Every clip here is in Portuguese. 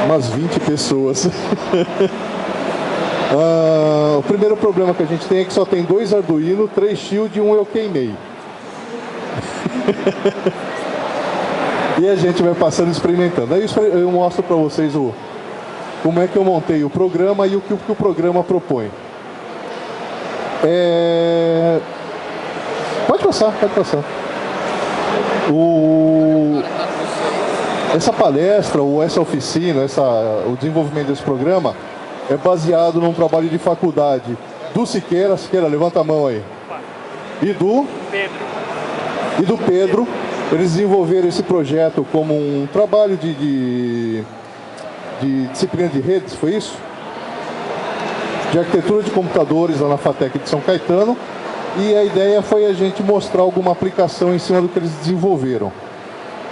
Umas 20 pessoas. O primeiro problema que a gente tem é que só tem 2 Arduino, 3 Shield e um eu queimei. E a gente vai passando e experimentando. Aí eu mostro para vocês como é que eu montei o programa e o que o programa propõe. Pode passar. Essa palestra, ou essa oficina, o desenvolvimento desse programa é baseado num trabalho de faculdade do Siqueira. Siqueira, levanta a mão aí. E do Pedro. Eles desenvolveram esse projeto como um trabalho de disciplina de redes, foi isso? De arquitetura de computadores lá na FATEC de São Caetano. E a ideia foi a gente mostrar alguma aplicação em cima do que eles desenvolveram.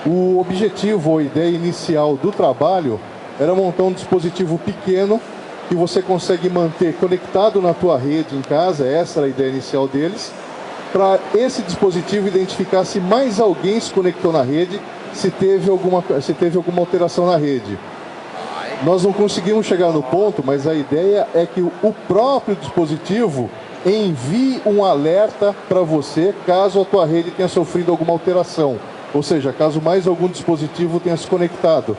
O objetivo, ou a ideia inicial do trabalho, era montar um dispositivo pequeno que você consegue manter conectado na tua rede em casa. Essa era a ideia inicial deles, para esse dispositivo identificar se mais alguém se conectou na rede, se teve alguma alteração na rede. Nós não conseguimos chegar no ponto, mas a ideia é que o próprio dispositivo envie um alerta para você caso a tua rede tenha sofrido alguma alteração. Ou seja, caso mais algum dispositivo tenha se conectado.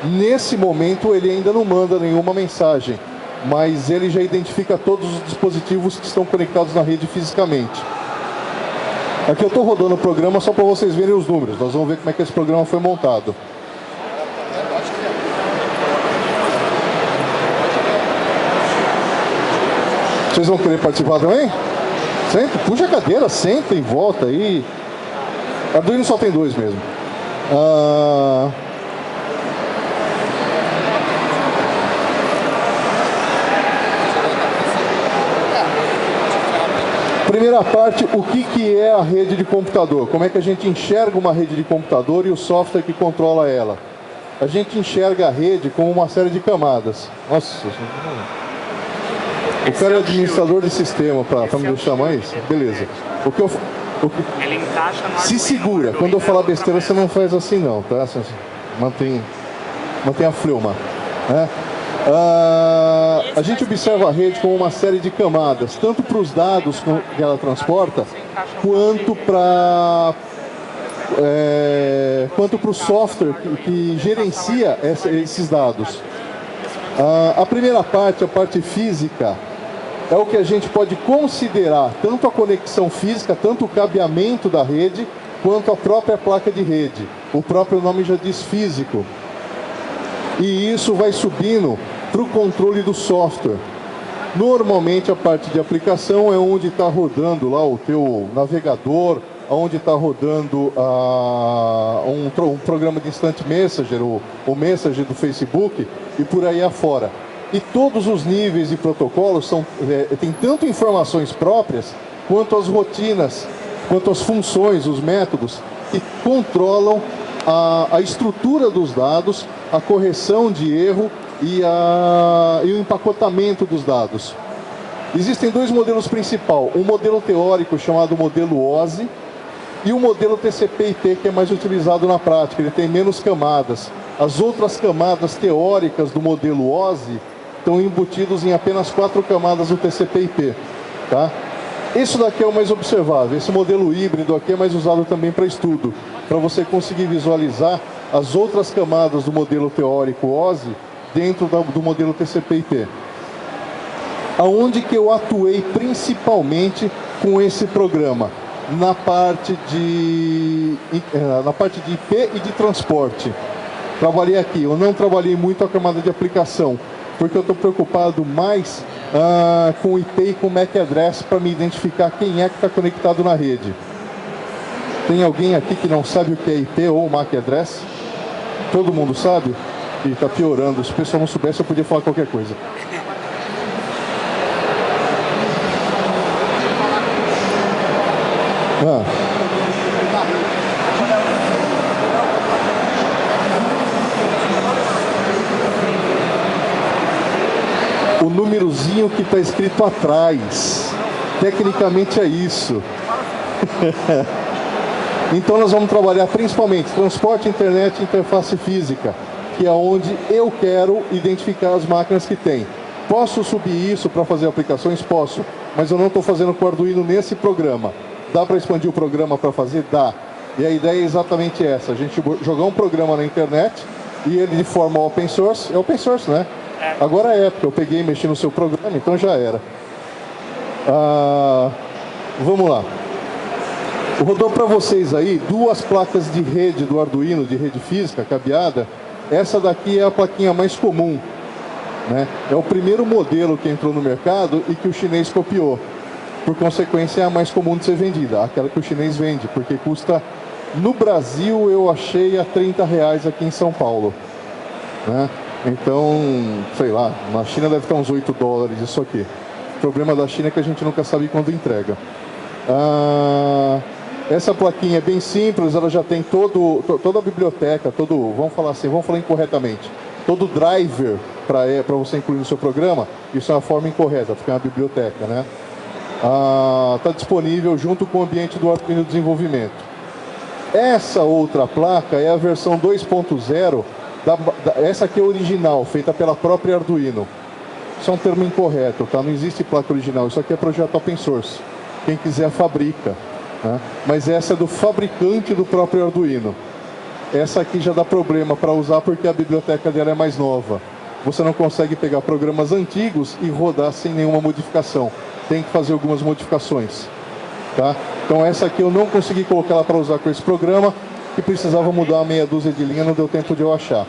Nesse momento ele ainda não manda nenhuma mensagem, mas ele já identifica todos os dispositivos que estão conectados na rede fisicamente. Aqui eu estou rodando o programa só para vocês verem os números. Nós vamos ver como é que esse programa foi montado. Vocês vão querer participar também? Senta, puxa a cadeira, senta e volta aí. Arduino só tem 2 mesmo. Primeira parte, o que é a rede de computador? Como é que a gente enxerga uma rede de computador e o software que controla ela? A gente enxerga a rede como uma série de camadas. Nossa, o cara é administrador de sistema, para me deixar mais? Beleza. Ele encaixa no se segura. Quando eu falar besteira, você não faz assim não, tá? Mantém a fleuma, né? A gente observa a rede como uma série de camadas, tanto para os dados que ela transporta, quanto para o software que gerencia esses dados. A primeira parte, a parte física, é o que a gente pode considerar tanto a conexão física, tanto o cabeamento da rede, quanto a própria placa de rede. O próprio nome já diz físico. E isso vai subindo para o controle do software. Normalmente a parte de aplicação é onde está rodando lá o teu navegador, onde está rodando um programa de Instant Messenger, o Messenger do Facebook, e por aí afora. E todos os níveis de protocolos têm tanto informações próprias, quanto as rotinas, quanto as funções, os métodos, que controlam a estrutura dos dados, a correção de erro e o empacotamento dos dados. Existem 2 modelos principais, um modelo teórico chamado modelo OSI e o modelo TCP/IP, que é mais utilizado na prática, ele tem menos camadas. As outras camadas teóricas do modelo OSI estão embutidos em apenas 4 camadas do TCP/IP, tá? Isso daqui é o mais observável. Esse modelo híbrido aqui é mais usado também para estudo, para você conseguir visualizar as outras camadas do modelo teórico OSI dentro do modelo TCP/IP. Aonde que eu atuei principalmente com esse programa? Na parte de IP e de transporte. Trabalhei aqui. Eu não trabalhei muito a camada de aplicação, porque eu estou preocupado mais com o IP e com o MAC address para me identificar quem é que está conectado na rede. Tem alguém aqui que não sabe o que é IP ou MAC address? Todo mundo sabe? E está piorando. Se o pessoal não soubesse, eu podia falar qualquer coisa. O númerozinho que está escrito atrás. Tecnicamente é isso. Então nós vamos trabalhar principalmente transporte, internet e interface física. que é onde eu quero identificar as máquinas que tem. Posso subir isso para fazer aplicações? Posso, mas eu não estou fazendo com o Arduino nesse programa. Dá para expandir o programa para fazer? Dá. E a ideia é exatamente essa, a gente jogar um programa na internet e ele de forma open source, é open source, né? Agora é, porque eu peguei e mexi no seu programa, então já era. Vamos lá. Rodou para vocês aí duas placas de rede do Arduino, de rede física, cabeada. Essa daqui é a plaquinha mais comum, né? É o primeiro modelo que entrou no mercado e que o chinês copiou. Por consequência, é a mais comum de ser vendida, aquela que o chinês vende, porque custa, no Brasil, eu achei a R$30 aqui em São Paulo, né? Então, sei lá, na China deve estar uns $8 isso aqui. O problema da China é que a gente nunca sabe quando entrega. Essa plaquinha é bem simples, ela já tem toda a biblioteca, vamos falar assim, vamos falar incorretamente, todo driver para você incluir no seu programa. Isso é uma forma incorreta, porque é uma biblioteca, né? Está disponível junto com o ambiente do Arduino Desenvolvimento. Essa outra placa é a versão 2.0, essa aqui é original, feita pela própria Arduino. Isso é um termo incorreto, tá? Não existe placa original, isso aqui é projeto open source. Quem quiser fabrica, né? Mas essa é do fabricante do próprio Arduino. Essa aqui já dá problema para usar porque a biblioteca dela é mais nova. Você não consegue pegar programas antigos e rodar sem nenhuma modificação. Tem que fazer algumas modificações, tá? Então essa aqui eu não consegui colocar ela para usar com esse programa, que precisava mudar meia dúzia de linha, não deu tempo de eu achar.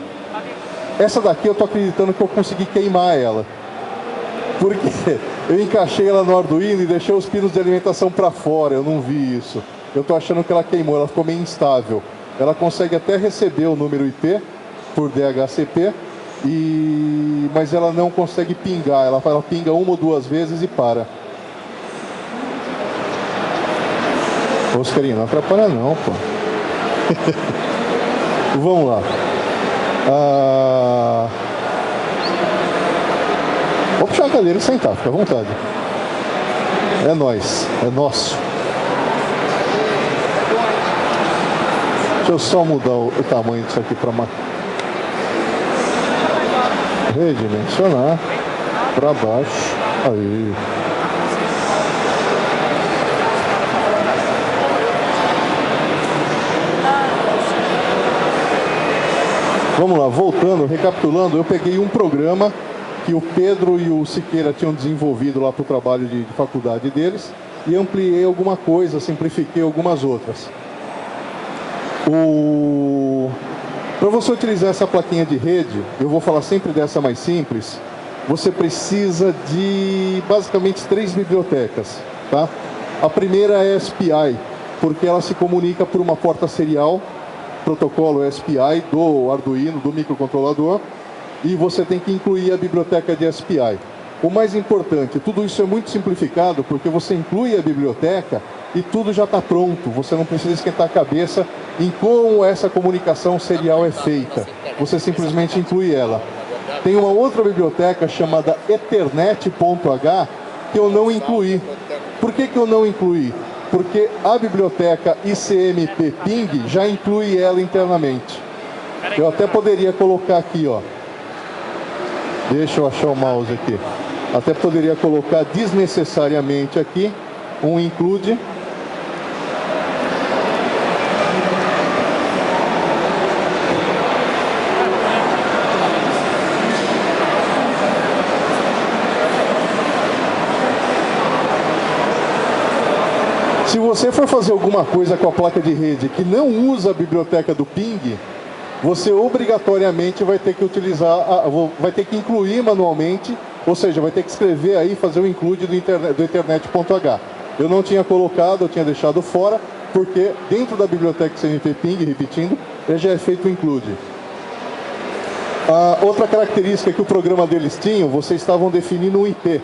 Essa daqui eu estou acreditando que eu consegui queimar ela, porque eu encaixei ela no Arduino e deixei os pinos de alimentação para fora, eu não vi isso. Eu estou achando que ela queimou, ela ficou meio instável. Ela consegue até receber o número IP por DHCP, mas ela não consegue pingar, ela pinga uma ou duas vezes e para. Oscarinho, não atrapalha não, pô. Vamos lá. Vou puxar a cadeira e sentar, fica à vontade. É nóis, é nosso. Deixa eu só mudar o tamanho disso aqui para redimensionar para baixo. Aí. Vamos lá, voltando, recapitulando, eu peguei um programa que o Pedro e o Siqueira tinham desenvolvido lá para o trabalho de faculdade deles e ampliei alguma coisa, simplifiquei algumas outras. Para você utilizar essa plaquinha de rede, eu vou falar sempre dessa mais simples, você precisa de basicamente 3 bibliotecas, tá? A primeira é a SPI, porque ela se comunica por uma porta serial, protocolo SPI do Arduino, do microcontrolador, e você tem que incluir a biblioteca de SPI. O mais importante, tudo isso é muito simplificado porque você inclui a biblioteca e tudo já está pronto. Você não precisa esquentar a cabeça em como essa comunicação serial é feita. Você simplesmente inclui ela. Tem uma outra biblioteca chamada Ethernet.h que eu não incluí. Por que eu não incluí? Porque a biblioteca ICMP Ping já inclui ela internamente. Eu até poderia colocar aqui, ó. Deixa eu achar o mouse aqui. Até poderia colocar desnecessariamente aqui um include. Se você for fazer alguma coisa com a placa de rede que não usa a biblioteca do Ping, você obrigatoriamente vai ter que utilizar, vai ter que incluir manualmente, ou seja, vai ter que escrever aí, fazer o include do Ethernet.h. Eu não tinha colocado, eu tinha deixado fora, porque dentro da biblioteca CMP Ping, repetindo, já é feito o include. Outra característica que o programa deles tinha, vocês estavam definindo um IP.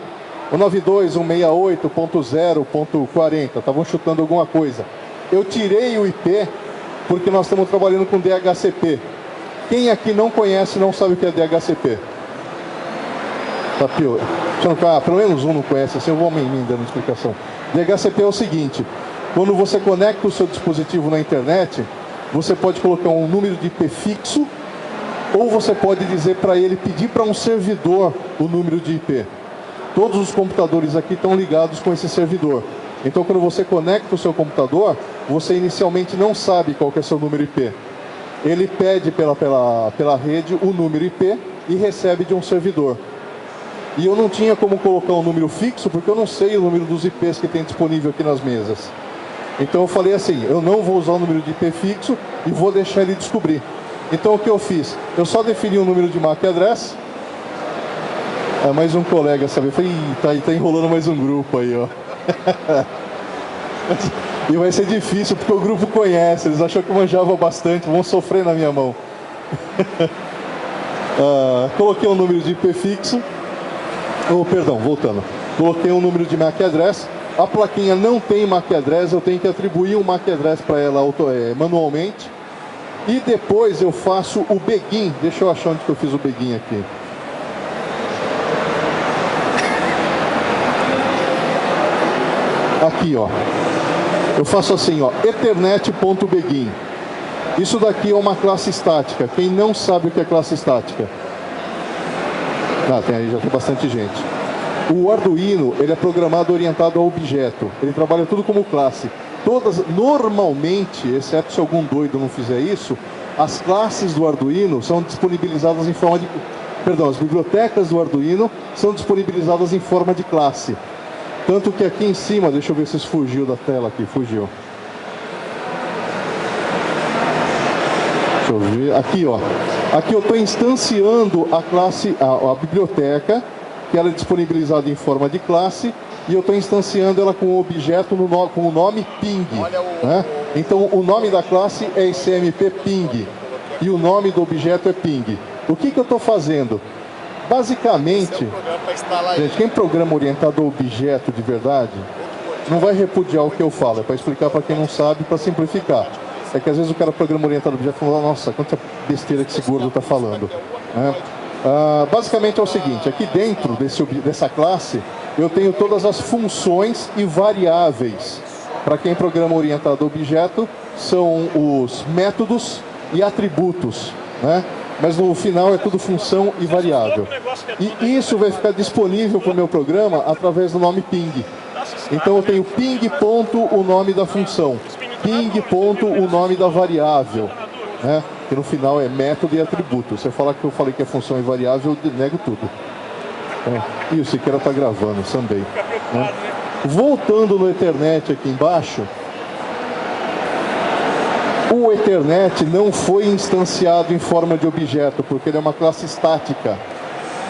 O 92.168.0.40, estavam chutando alguma coisa. Eu tirei o IP porque nós estamos trabalhando com DHCP. Quem aqui não conhece, não sabe o que é DHCP? Tá pior. Pelo menos um não conhece, assim eu vou me dando explicação. DHCP é o seguinte, quando você conecta o seu dispositivo na internet, você pode colocar um número de IP fixo ou você pode dizer para ele, pedir para um servidor o número de IP. Todos os computadores aqui estão ligados com esse servidor. Então, quando você conecta o seu computador, você inicialmente não sabe qual que é seu número IP. Ele pede pela rede o número IP e recebe de um servidor. E eu não tinha como colocar um número fixo, porque eu não sei o número dos IPs que tem disponível aqui nas mesas. Então eu falei assim, eu não vou usar o número de IP fixo e vou deixar ele descobrir. Então o que eu fiz? Eu só defini um número de MAC address. Mais um colega, sabe? Eu falei, tá enrolando mais um grupo aí, ó. E vai ser difícil, porque o grupo conhece, eles acham que eu manjava bastante, vão sofrer na minha mão. Coloquei um número de IP fixo. Voltando. Coloquei um número de MAC address. A plaquinha não tem MAC address, eu tenho que atribuir um MAC address para ela manualmente. E depois eu faço o begin. Deixa eu achar onde que eu fiz o begin aqui. Aqui, ó. Eu faço assim, ó, ethernet.begin. Isso daqui é uma classe estática. Quem não sabe o que é classe estática? Tem aí, já tem bastante gente. O Arduino, ele é programado orientado a objeto. Ele trabalha tudo como classe. Normalmente, exceto se algum doido não fizer isso, as classes do Arduino são disponibilizadas em forma de... Perdão, as bibliotecas do Arduino são disponibilizadas em forma de classe. Tanto que aqui em cima, deixa eu ver se isso fugiu da tela aqui, fugiu. Deixa eu ver, aqui ó. Aqui eu estou instanciando a classe, a biblioteca, que ela é disponibilizada em forma de classe, e eu estou instanciando ela com o objeto com o nome ping. Né? Então o nome da classe é ICMP ping, e o nome do objeto é ping. O que eu estou fazendo? Basicamente, gente, quem programa orientado a objeto de verdade, não vai repudiar o que eu falo, é para explicar para quem não sabe, para simplificar. É que às vezes o cara programa orientado a objeto e fala, nossa, quanta besteira que esse gordo está falando. Né? Basicamente é o seguinte, aqui dentro dessa classe, eu tenho todas as funções e variáveis. Para quem programa orientado a objeto, são os métodos e atributos, né? Mas no final é tudo função e variável. E isso vai ficar disponível para o meu programa através do nome ping. Então eu tenho ping ponto o nome da função, ping ponto o nome da variável, né? Que no final é método e atributo. Você fala que eu falei que é função e variável, eu nego tudo. E o Siqueira está gravando, também. Né? Voltando no Ethernet aqui embaixo, o Ethernet não foi instanciado em forma de objeto, porque ele é uma classe estática.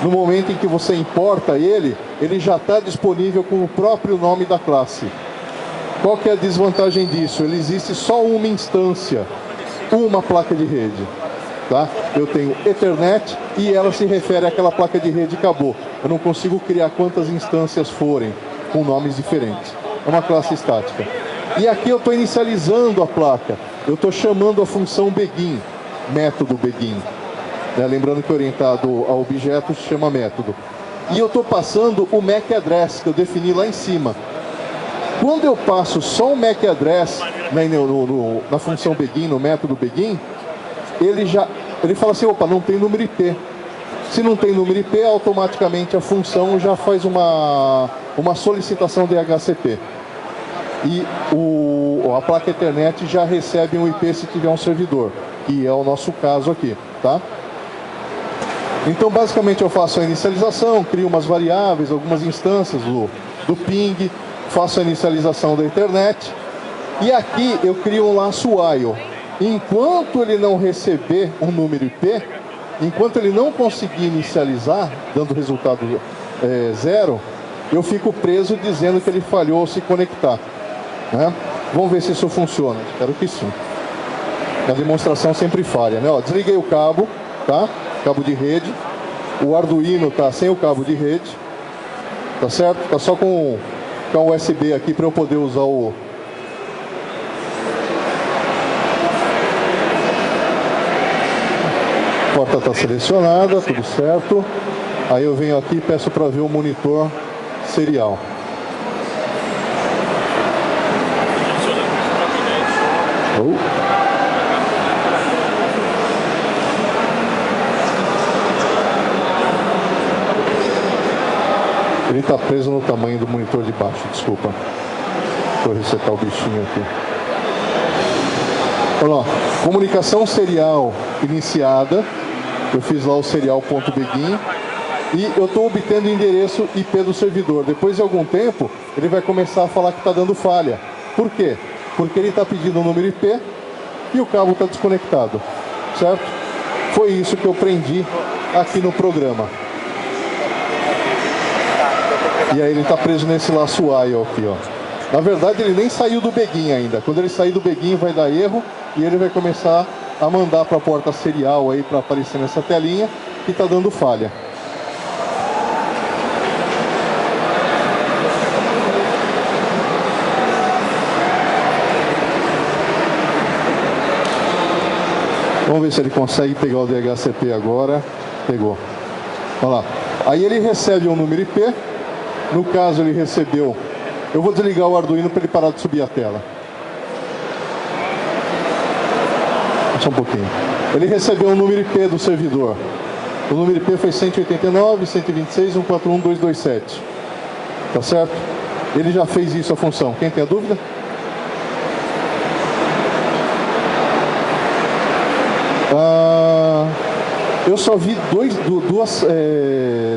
No momento em que você importa ele já está disponível com o próprio nome da classe. Qual que é a desvantagem disso? Ele existe só uma instância, uma placa de rede. Tá? Eu tenho Ethernet e ela se refere àquela placa de rede e acabou. Eu não consigo criar quantas instâncias forem, com nomes diferentes. É uma classe estática. E aqui eu estou inicializando a placa. Eu estou chamando a função begin, método begin. Lembrando que orientado a objeto se chama método. E eu estou passando o MAC address, que eu defini lá em cima. Quando eu passo só o MAC address na função begin, no método begin, ele fala assim, opa, não tem número IP. Se não tem número IP, automaticamente a função já faz uma solicitação de DHCP. E a placa Ethernet já recebe um IP se tiver um servidor, que é o nosso caso aqui, tá? Então, basicamente, eu faço a inicialização, crio umas variáveis, algumas instâncias do ping, faço a inicialização da Ethernet, e aqui eu crio um laço while. Enquanto ele não receber um número IP, enquanto ele não conseguir inicializar, dando resultado 0, eu fico preso dizendo que ele falhou ao se conectar. Né? Vamos ver se isso funciona. Espero que sim. A demonstração sempre falha, né? Ó, desliguei o cabo, tá? Cabo de rede. O Arduino tá sem o cabo de rede, tá certo? Tá só com o USB aqui para eu poder usar o... A porta está selecionada, tudo certo. Aí eu venho aqui e peço para ver o monitor serial. Ele está preso no tamanho do monitor de baixo, desculpa. Vou resetar o bichinho aqui. Olha lá, comunicação serial iniciada. Eu fiz lá o serial.begin e eu estou obtendo o endereço IP do servidor. Depois de algum tempo, ele vai começar a falar que está dando falha. Por quê? Porque ele está pedindo o número IP e o cabo está desconectado, certo? Foi isso que eu aprendi aqui no programa. E aí ele está preso nesse laço while aqui, ó. Na verdade, ele nem saiu do begin ainda. Quando ele sair do begin, vai dar erro e ele vai começar a mandar para a porta serial aí para aparecer nessa telinha que está dando falha. Vamos ver se ele consegue pegar o DHCP agora. Pegou. Olha lá. Aí ele recebe um número IP. No caso, ele recebeu... Eu vou desligar o Arduino para ele parar de subir a tela. Só um pouquinho. Ele recebeu um número IP do servidor. O número IP foi 189.126.141.227. Tá certo? Ele já fez isso a função. Quem tem a dúvida? Eu só vi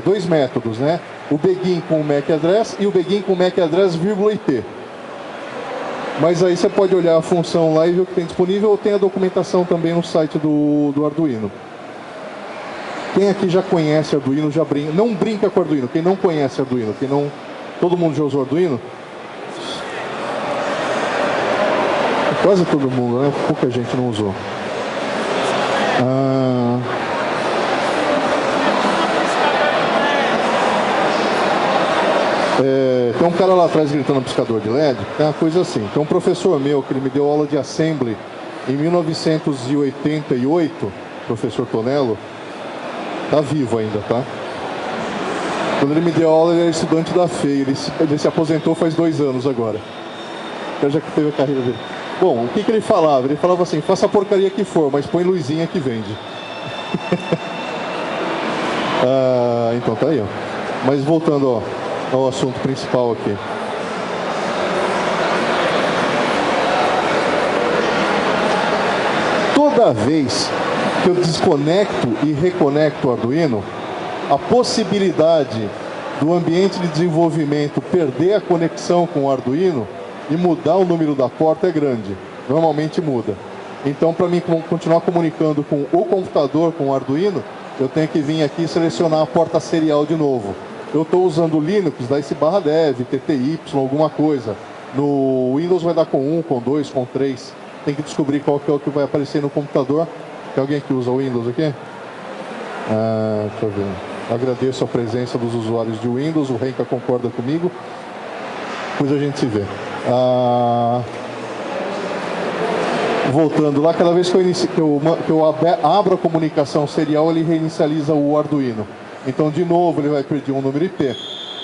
dois métodos, né? O begin com o MAC address e o begin com o MAC address vírgula IP. Mas aí você pode olhar a função lá e ver o que tem disponível, ou tem a documentação também no site do Arduino. Quem aqui já conhece Arduino, já brinca, não brinca com Arduino. Quem não conhece Arduino, todo mundo já usou Arduino? Quase todo mundo, né? Pouca gente não usou. Tem um cara lá atrás gritando no piscador de LED, tem uma coisa assim. Tem um professor meu que ele me deu aula de assembly em 1988, professor Tonello, tá vivo ainda, tá? Quando ele me deu aula, ele era estudante da FEI, ele se aposentou faz 2 anos agora. Já que teve a carreira dele. Bom, o que ele falava? Ele falava assim, faça a porcaria que for, mas põe luzinha que vende. Então tá aí, ó. Mas voltando, ó, ao assunto principal aqui. Toda vez que eu desconecto e reconecto o Arduino, a possibilidade do ambiente de desenvolvimento perder a conexão com o Arduino e mudar o número da porta é grande. Normalmente muda. Então, para mim continuar comunicando com o computador, com o Arduino, eu tenho que vir aqui e selecionar a porta serial de novo. Eu estou usando o Linux, dá esse /dev, TTY, alguma coisa. No Windows vai dar com 1, com 2, com 3. Tem que descobrir qual que é o que vai aparecer no computador. Tem alguém que usa o Windows aqui? Deixa eu ver. Agradeço a presença dos usuários de Windows. O Renka concorda comigo. Depois a gente se vê. Voltando lá, cada vez que eu abro a comunicação serial, ele reinicializa o Arduino. Então, de novo, ele vai pedir um número IP.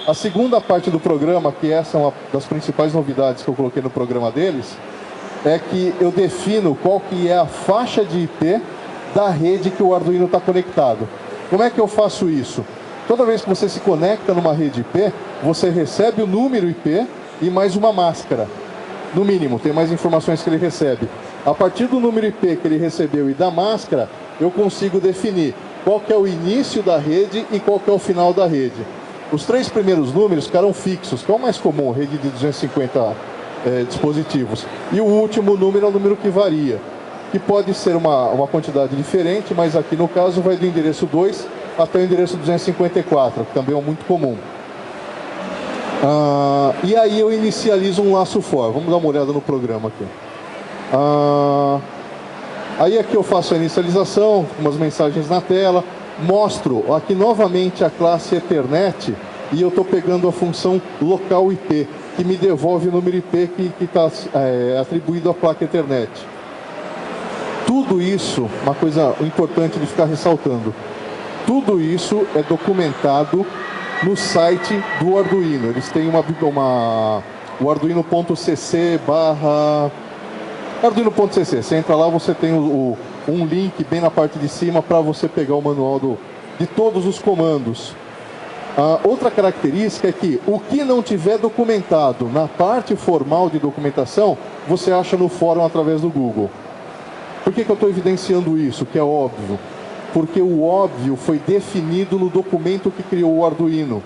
A segunda parte do programa, que essa é uma das principais novidades que eu coloquei no programa deles, é que eu defino qual que é a faixa de IP da rede que o Arduino está conectado. Como é que eu faço isso? Toda vez que você se conecta numa rede IP, você recebe o número IP e mais uma máscara. No mínimo, tem mais informações que ele recebe. A partir do número IP que ele recebeu e da máscara, eu consigo definir qual que é o início da rede e qual que é o final da rede. Os 3 primeiros números ficaram fixos, que é o mais comum, rede de 250 dispositivos. E o último número é o número que varia, que pode ser uma quantidade diferente, mas aqui no caso vai do endereço 2 até o endereço 254, que também é muito comum. E aí eu inicializo um laço for. Vamos dar uma olhada no programa aqui. Aí aqui eu faço a inicialização, umas mensagens na tela, mostro aqui novamente a classe Ethernet e eu estou pegando a função local IP, que me devolve o número IP que está atribuído à placa Ethernet. Tudo isso, uma coisa importante de ficar ressaltando, tudo isso é documentado no site do Arduino. Eles têm o arduino.cc Arduino.cc. Você entra lá, você tem um link bem na parte de cima para você pegar o manual de todos os comandos. A outra característica é que o que não tiver documentado na parte formal de documentação, você acha no fórum através do Google. Por que eu estou evidenciando isso, que é óbvio? Porque o óbvio foi definido no documento que criou o Arduino.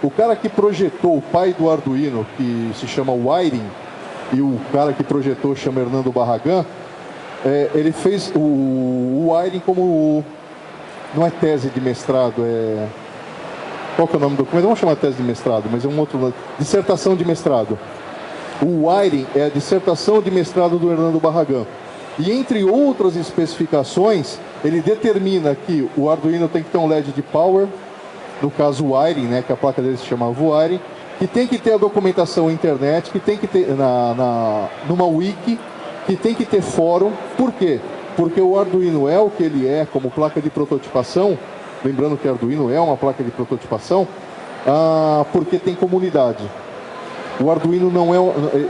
O cara que projetou, o pai do Arduino, que se chama Wiring, e o cara que projetou chama Hernando Barragan, ele fez o Wiring como... Não é tese de mestrado, Qual que é o nome do documento? Vamos chamar de tese de mestrado, mas é um outro... Dissertação de mestrado. O Wiring é a dissertação de mestrado do Hernando Barragan. E entre outras especificações, ele determina que o Arduino tem que ter um LED de power, no caso o Wiring, né, que a placa dele se chamava Wiring, que tem que ter a documentação internet, que tem que ter numa wiki, que tem que ter fórum. Por quê? Porque o Arduino é o que ele é como placa de prototipação, lembrando que o Arduino é uma placa de prototipação, porque tem comunidade. O Arduino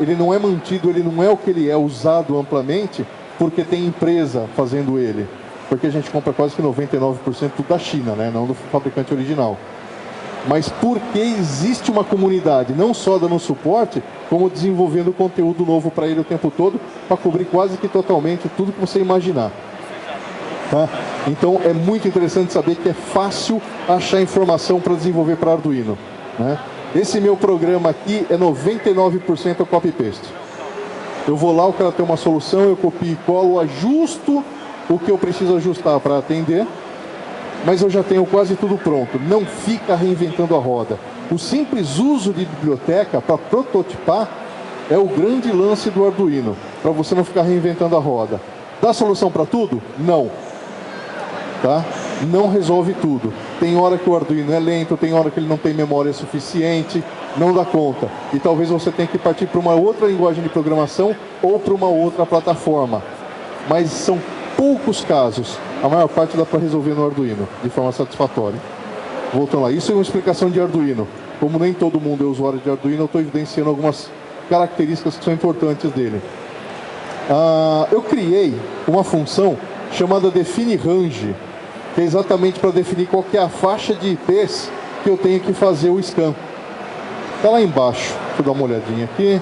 ele não é mantido, ele não é o que ele é, usado amplamente, porque tem empresa fazendo ele. Porque a gente compra quase que 99% da China, né? Não do fabricante original. Mas porque existe uma comunidade, não só dando suporte, como desenvolvendo conteúdo novo para ele o tempo todo, para cobrir quase que totalmente tudo que você imaginar. Tá? Então é muito interessante saber que é fácil achar informação para desenvolver para Arduino, né? Esse meu programa aqui é 99% copy-paste. Eu vou lá, o cara tem uma solução, eu copio e colo, ajusto o que eu preciso ajustar para atender, mas eu já tenho quase tudo pronto. Não fica reinventando a roda. O simples uso de biblioteca para prototipar é o grande lance do Arduino, para você não ficar reinventando a roda. Dá solução para tudo? Não. Tá? Não resolve tudo. Tem hora que o Arduino é lento, tem hora que ele não tem memória suficiente, não dá conta. E talvez você tenha que partir para uma outra linguagem de programação ou para uma outra plataforma. Mas são poucos casos. A maior parte dá para resolver no Arduino, de forma satisfatória. Voltando lá, isso é uma explicação de Arduino. Como nem todo mundo é usuário de Arduino, eu estou evidenciando algumas características que são importantes dele. Eu criei uma função chamada define range, que é exatamente para definir qual que é a faixa de IPs que eu tenho que fazer o scan. Está lá embaixo. Deixa eu dar uma olhadinha aqui.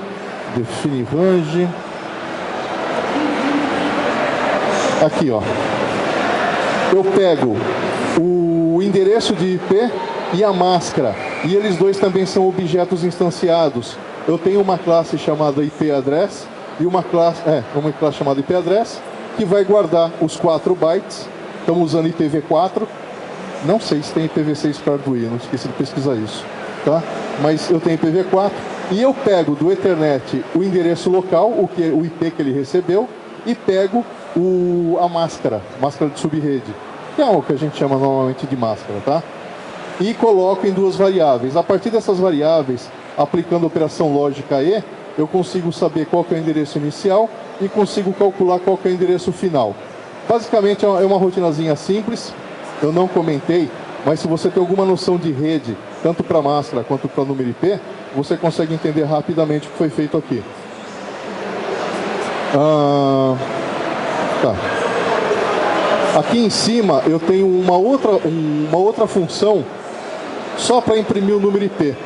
Define range. Aqui, ó. Eu pego o endereço de IP e a máscara. E eles dois também são objetos instanciados. Eu tenho uma classe chamada IPaddress e uma classe chamada IPaddress que vai guardar os 4 bytes. Estamos usando IPv4. Não sei se tem IPv6 para Arduino, esqueci de pesquisar isso. Tá? Mas eu tenho IPv4 e eu pego do Ethernet o endereço local, o IP que ele recebeu, e pego a máscara de subrede, que é o que a gente chama normalmente de máscara, tá? E coloco em 2 variáveis. A partir dessas variáveis, aplicando a operação lógica E, eu consigo saber qual que é o endereço inicial e consigo calcular qual que é o endereço final. Basicamente é uma rotinazinha simples, eu não comentei, mas se você tem alguma noção de rede, tanto para máscara quanto para número IP, você consegue entender rapidamente o que foi feito aqui. Tá. Aqui em cima eu tenho uma outra função só para imprimir o número IP.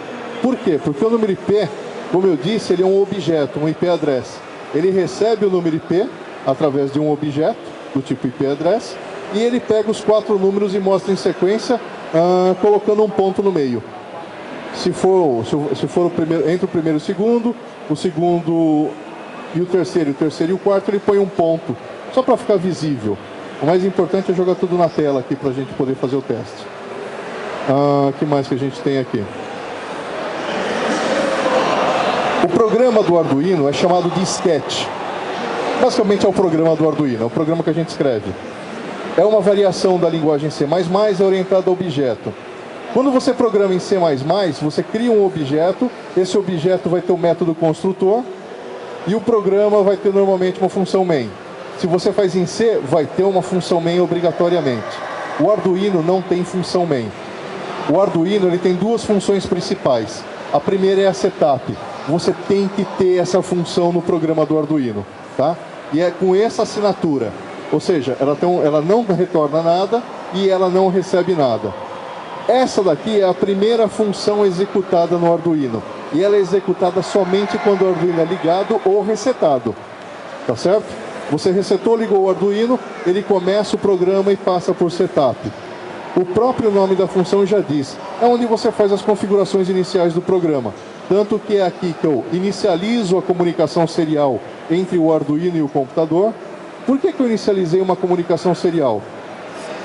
Por quê? Porque o número IP, como eu disse, ele é um objeto, um IP address. Ele recebe o número IP através de um objeto do tipo IP address e ele pega os 4 números e mostra em sequência, colocando um ponto no meio. Se for o primeiro, entre o primeiro e o segundo e o terceiro e o quarto, ele põe um ponto, só para ficar visível. O mais importante é jogar tudo na tela aqui para a gente poder fazer o teste. O que mais que a gente tem aqui? O programa do Arduino é chamado de Sketch. Basicamente é o programa do Arduino, é o programa que a gente escreve. É uma variação da linguagem C++, é orientada a objeto. Quando você programa em C++, você cria um objeto, esse objeto vai ter um método construtor e o programa vai ter normalmente uma função main. Se você faz em C, vai ter uma função main obrigatoriamente. O Arduino não tem função main. O Arduino ele tem 2 funções principais. A primeira é a setup. Você tem que ter essa função no programa do Arduino, tá? E é com essa assinatura. Ou seja, ela não retorna nada e ela não recebe nada. Essa daqui é a primeira função executada no Arduino. E ela é executada somente quando o Arduino é ligado ou resetado. Tá certo? Você resetou, ligou o Arduino, ele começa o programa e passa por setup. O próprio nome da função já diz. É onde você faz as configurações iniciais do programa. Tanto que é aqui que eu inicializo a comunicação serial entre o Arduino e o computador. Por que eu inicializei uma comunicação serial?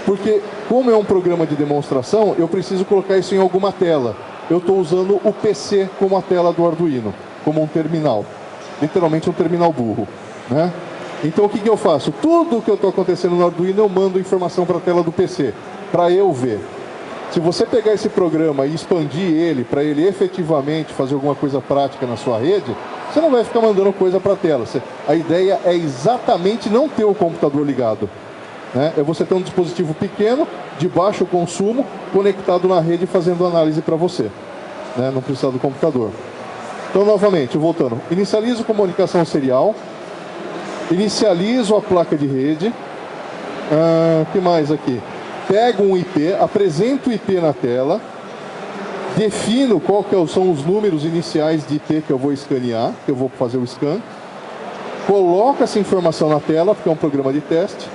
Porque, como é um programa de demonstração, eu preciso colocar isso em alguma tela. Eu estou usando o PC como a tela do Arduino, como um terminal. Literalmente um terminal burro, né? Então, o que eu faço? Tudo que eu estou acontecendo no Arduino, eu mando informação para a tela do PC, para eu ver. Se você pegar esse programa e expandir ele, para ele efetivamente fazer alguma coisa prática na sua rede, você não vai ficar mandando coisa para a tela. A ideia é exatamente não ter o computador ligado. Né? É você ter um dispositivo pequeno, de baixo consumo, conectado na rede, fazendo análise para você. Né? Não precisa do computador. Então, novamente, voltando. Inicializo comunicação serial. Inicializo a placa de rede. O que mais aqui? Pego um IP, apresento o IP na tela. Defino qual que são os números iniciais de IP que eu vou escanear, que eu vou fazer o scan. Coloco essa informação na tela, porque é um programa de teste.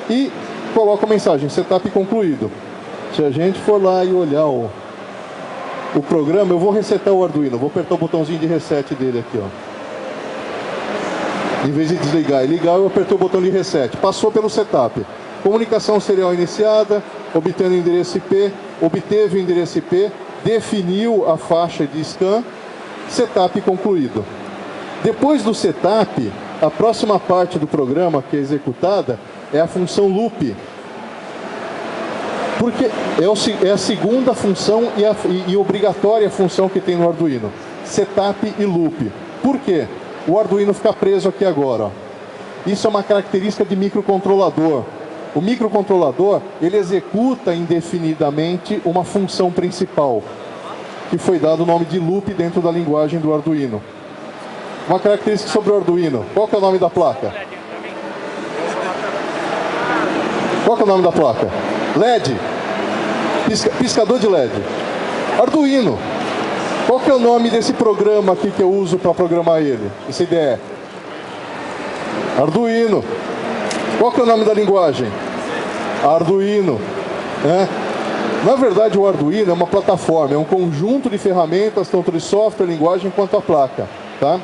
E coloco a mensagem, setup concluído. Se a gente for lá e olhar o programa, eu vou resetar o Arduino. Vou apertar o botãozinho de reset dele aqui, ó. Em vez de desligar e ligar, eu apertei o botão de reset. Passou pelo setup. Comunicação serial iniciada, obtendo o endereço IP, obteve o endereço IP, definiu a faixa de scan, setup concluído. Depois do setup, a próxima parte do programa que é executada é a função loop. Porque é a segunda função e obrigatória função que tem no Arduino. Setup e loop. Por quê? O Arduino fica preso aqui agora. Ó. Isso é uma característica de microcontrolador. O microcontrolador, ele executa indefinidamente uma função principal, que foi dado o nome de loop dentro da linguagem do Arduino. Uma característica sobre o Arduino. Qual que é o nome da placa? Qual que é o nome da placa? LED. Piscador de LED. Arduino. Qual que é o nome desse programa aqui que eu uso para programar ele? Esse IDE. Arduino. Qual que é o nome da linguagem? Arduino. Na verdade, o Arduino é uma plataforma, é um conjunto de ferramentas, tanto de software, linguagem, quanto a placa. Tá?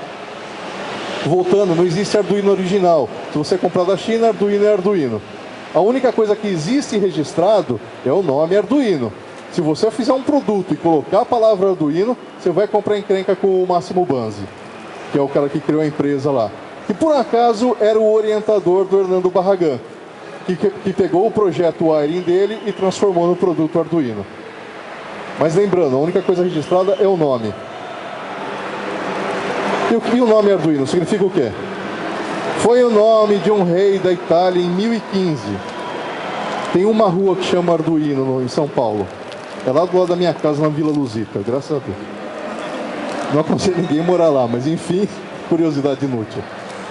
Voltando, não existe Arduino original. Se você comprar da China, Arduino é Arduino. A única coisa que existe registrado é o nome Arduino. Se você fizer um produto e colocar a palavra Arduino, você vai comprar encrenca com o Máximo Banzi, que é o cara que criou a empresa lá. Que por acaso era o orientador do Hernando Barragan, que pegou o projeto Wiring dele e transformou no produto Arduino. Mas lembrando, a única coisa registrada é o nome. E o nome Arduino significa o quê? Foi o nome de um rei da Itália em 1015. Tem uma rua que chama Arduino em São Paulo. É lá do lado da minha casa, na Vila Luzita, graças a Deus. Não aconselho ninguém morar lá, mas enfim, curiosidade inútil.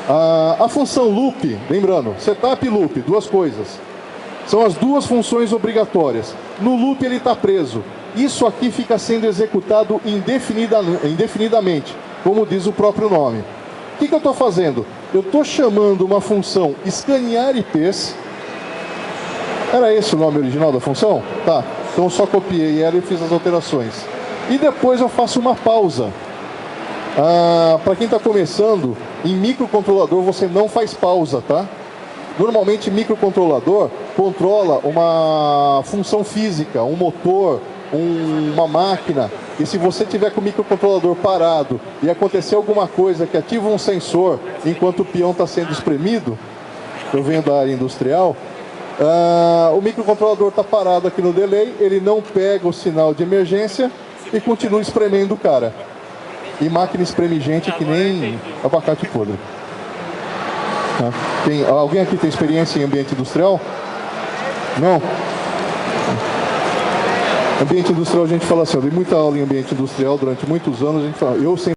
A função loop, lembrando, setup e loop, duas coisas. São as duas funções obrigatórias. No loop ele está preso. Isso aqui fica sendo executado indefinidamente, como diz o próprio nome. O que eu estou fazendo? Eu estou chamando uma função escanear IPs. Era esse o nome original da função? Tá. Então eu só copiei ela e fiz as alterações. E depois eu faço uma pausa. Para quem está começando, em microcontrolador você não faz pausa, tá? Normalmente microcontrolador controla uma função física, um motor, uma máquina. E se você tiver com o microcontrolador parado e acontecer alguma coisa que ativa um sensor enquanto o peão está sendo espremido, eu venho da área industrial, o microcontrolador está parado aqui no delay, ele não pega o sinal de emergência e continua espremendo o cara. E máquina espreme gente que nem abacate podre. Alguém aqui tem experiência em ambiente industrial? Não? Ambiente industrial, a gente fala assim, eu dei muita aula em ambiente industrial durante muitos anos, a gente fala, eu sempre